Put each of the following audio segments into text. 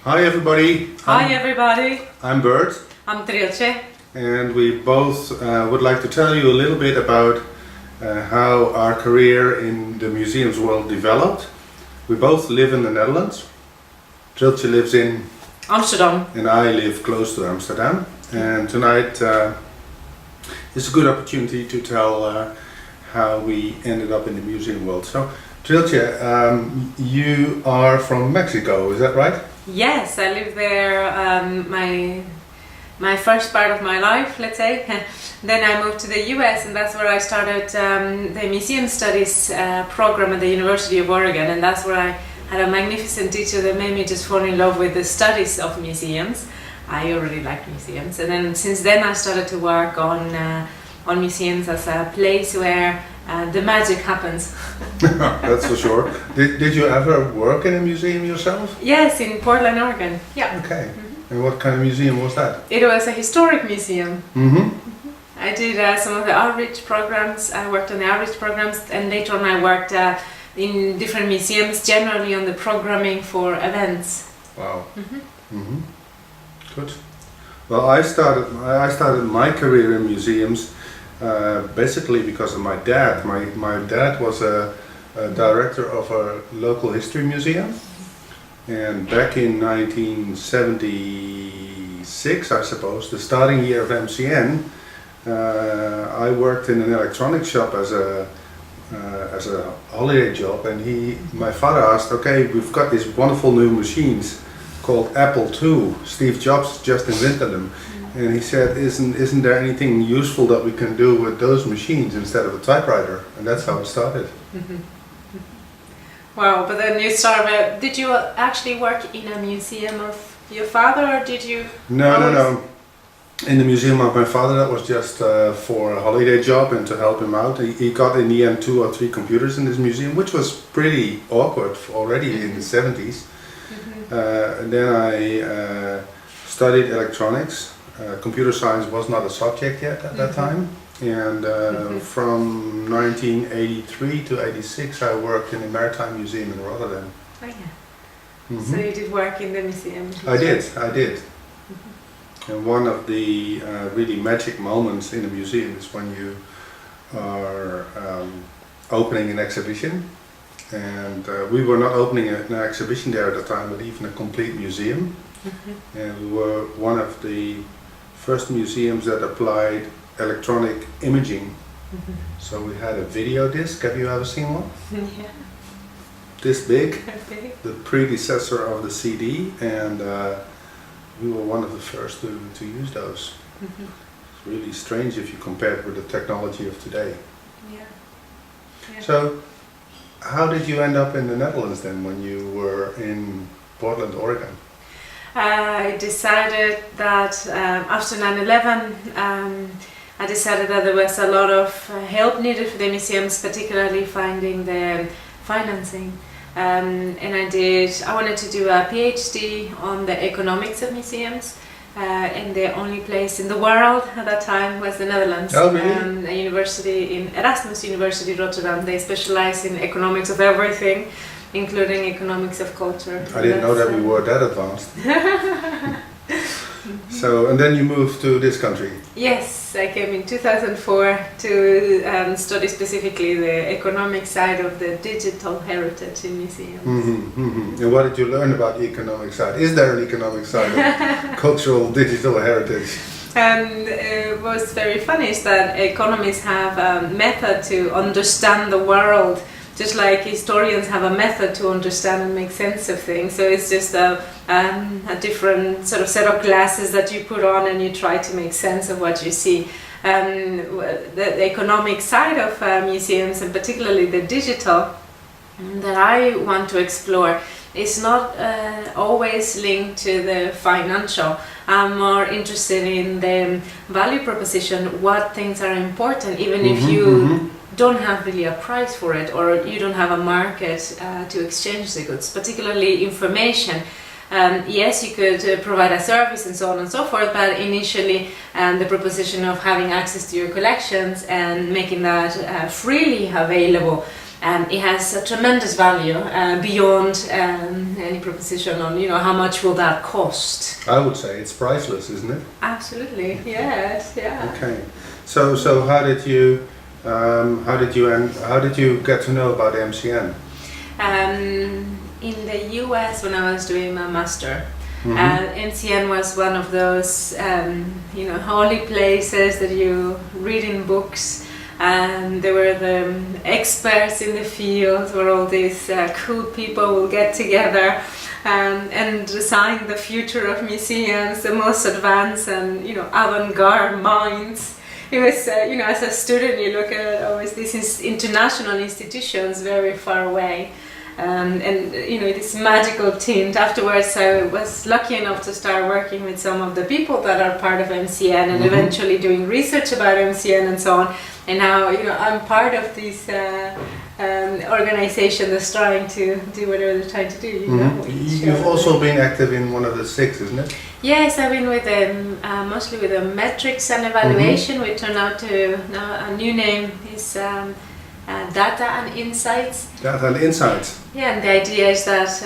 Hi everybody. Hi everybody. I'm Bert, I'm Trilce. and we both would like to tell you a little bit about how our career in the museums world developed. We both live in the Netherlands. Trilce lives in Amsterdam. and I live close to Amsterdam. And tonight is a good opportunity to tell how we ended up in the museum world. So, Trilce, you are from Mexico, is that right? Yes, I lived there my first part of my life, let's say. Then I moved to the US, and that's where I started the museum studies program at the University of Oregon, and that's where I had a magnificent teacher that made me just fall in love with the studies of museums. I already liked museums, and then since then I started to work on museums as a place where the magic happens. That's for sure. Did you ever work in a museum yourself? Yes, in Portland, Oregon. Yeah. Okay. And what kind of museum was that? It was a historic museum. Mm-hmm. I did some of the outreach programs. I worked on the outreach programs, and later on I worked in different museums, generally on the programming for events. Wow. Mm-hmm. Good. Well, I started my career in museums basically because of my dad. My dad was a director of a local history museum, and back in 1976, I suppose, the starting year of MCN, I worked in an electronics shop as a holiday job, and my father asked, okay, we've got these wonderful new machines called Apple II. Steve Jobs just invented them. And he said, isn't there anything useful that we can do with those machines instead of a typewriter? And that's how it started. Wow, but then you started, did you actually work in a museum of your father, or did you? No. In the museum of my father, that was just for a holiday job and to help him out. He got in the end 2 or 3 computers in this museum, which was pretty awkward already in the 70s. And then I studied electronics. Computer science was not a subject yet at that time, and from 1983 to 86 I worked in the Maritime Museum in Rotterdam. Oh yeah. So you did work in the museum? I did. And one of the really magic moments in a museum is when you are opening an exhibition, and we were not opening an exhibition there at the time, but even a complete museum. And we were one of the first museums that applied electronic imaging. So we had a video disc. Have you ever seen one? Yeah. This big, Okay. the predecessor of the CD, and we were one of the first to use those. It's really strange if you compare it with the technology of today. Yeah. So, how did you end up in the Netherlands then when you were in Portland, Oregon? I decided that after 9/11, I decided that there was a lot of help needed for the museums, particularly finding the financing. And I wanted to do a PhD on the economics of museums, and the only place in the world at that time was the Netherlands. Oh, really? A university in Erasmus University Rotterdam. They specialize in economics of everything, including economics of culture. I didn't know that we were that advanced. So, and then you moved to this country? Yes, I came in 2004 to study specifically the economic side of the digital heritage in museums. And what did you learn about the economic side? Is there an economic side of cultural digital heritage? And what's very funny is that economists have a method to understand the world, just like historians have a method to understand and make sense of things. So it's just a different sort of set of glasses that you put on, and you try to make sense of what you see. The economic side of museums, and particularly the digital, that I want to explore is not always linked to the financial. I'm more interested in the value proposition, what things are important, even if you don't have really a price for it, or you don't have a market to exchange the goods, particularly information. Yes, you could provide a service and so on and so forth, but initially the proposition of having access to your collections and making that freely available it has a tremendous value beyond any proposition on how much will that cost. I would say it's priceless, isn't it? Absolutely, yes, yeah. Okay, so how did you get to know about MCN? In the US, when I was doing my master, MCN was one of those holy places that you read in books. And there were the experts in the field where all these cool people will get together and design the future of museums, the most advanced and avant-garde minds. It was, as a student, you look at always these international institutions very far away. And this magical tint. Afterwards, I was lucky enough to start working with some of the people that are part of MCN and eventually doing research about MCN and so on. And now, I'm part of this organization that's trying to do whatever they're trying to do. You've also been active in one of the six, isn't it? Yes, I've been with mostly with the metrics and evaluation. We turned out to now a new name is Data and Insights. Data and Insights. Yeah, and the idea is that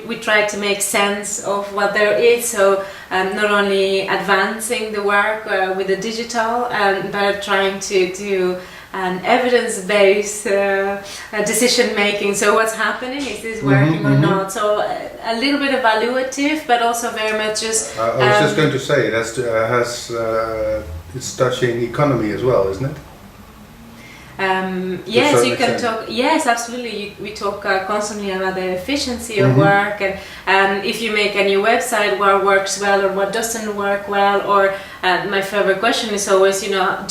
we try to make sense of what there is, so not only advancing the work with the digital, but trying to do an evidence-based decision making. So what's happening, is this working or not? So a little bit evaluative, but also very much just... I was just going to say, it's touching economy as well, isn't it? Yes, you can talk. Yes, absolutely. We talk constantly about the efficiency of work, and if you make a new website, what works well or what doesn't work well. Or my favorite question is always, do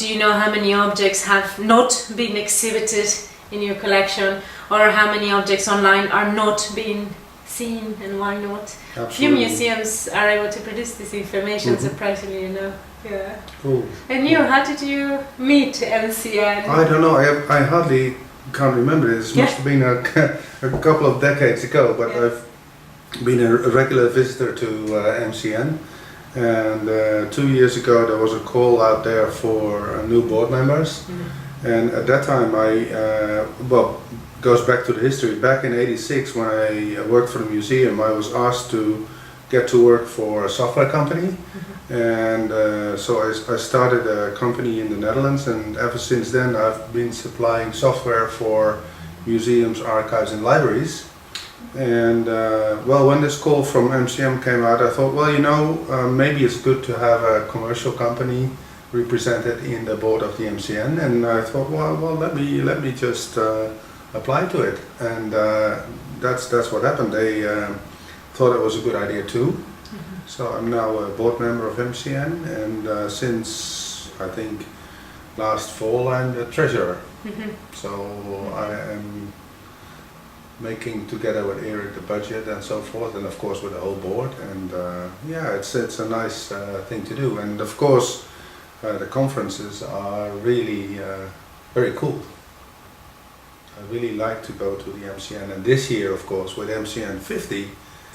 you know how many objects have not been exhibited in your collection, or how many objects online are not being seen, and why not? Absolutely. Few museums are able to produce this information, surprisingly, Yeah. Cool. And how did you meet MCN? I don't know. I hardly can't remember. This must have been a couple of decades ago. But I've been a regular visitor to MCN, and 2 years ago there was a call out there for new board members, and at that time goes back to the history. Back in '86, when I worked for the museum, I was asked to get to work for a software company. And so I started a company in the Netherlands, and ever since then I've been supplying software for museums, archives and libraries. And when this call from MCM came out, I thought, maybe it's good to have a commercial company represented in the board of the MCN. And I thought, let me just apply to it. And that's what happened. They thought it was a good idea too. So I'm now a board member of MCN, and since I think last fall I'm the treasurer. So I am making together with Eric the budget and so forth, and of course with the whole board. And it's a nice thing to do. And of course the conferences are really very cool. I really like to go to the MCN, and this year, of course, with MCN 50.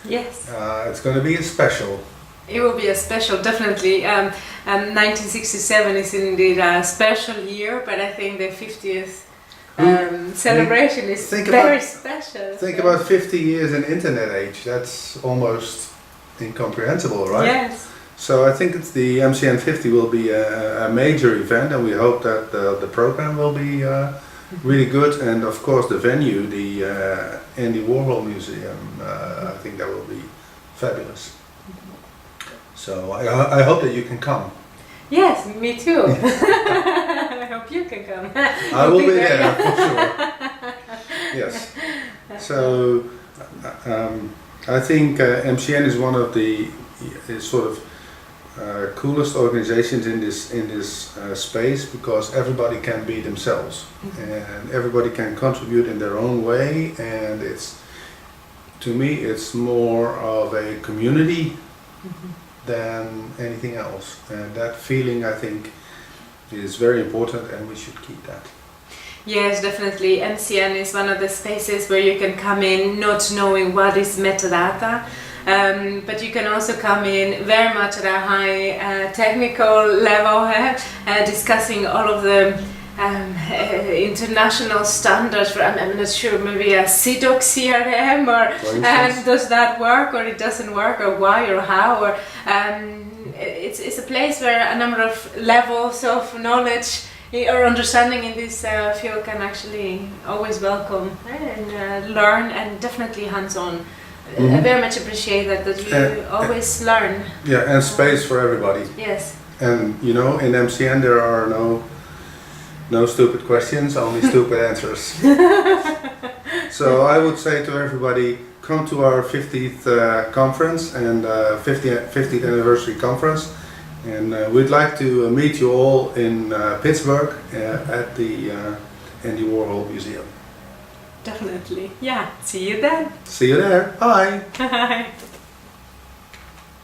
Yes. It's going to be a special. It will be a special, definitely. 1967 is indeed a special year, but I think the 50th celebration is very special. Think about 50 years in internet age. That's almost incomprehensible, right? Yes. So I think the MCN 50 will be a major event, and we hope that the program will be really good, and of course the venue, the Andy Warhol Museum, I think that will be fabulous. So I hope that you can come. Yes, me too. I hope you can come. I will be there for sure. Yes. So I think MCN is one of the coolest organizations in this space, because everybody can be themselves, and everybody can contribute in their own way, and to me it's more of a community than anything else, and that feeling I think is very important, and we should keep that. Yes, definitely. MCN is one of the spaces where you can come in not knowing what is metadata. But you can also come in very much at a high technical level, discussing all of the international standards for, I'm not sure, maybe a CDOC CRM, or does that work or it doesn't work, or why or how, or it's a place where a number of levels of knowledge or understanding in this field can actually always welcome and learn, and definitely hands-on. I very much appreciate that you always learn. Yeah, and space for everybody. Yes. And you know, in MCN there are no stupid questions, only stupid answers. So I would say to everybody, come to our 50th conference and 50th anniversary conference, and we'd like to meet you all in Pittsburgh at the Andy Warhol Museum. Definitely. Yeah. See you then. See you there. Bye. Bye.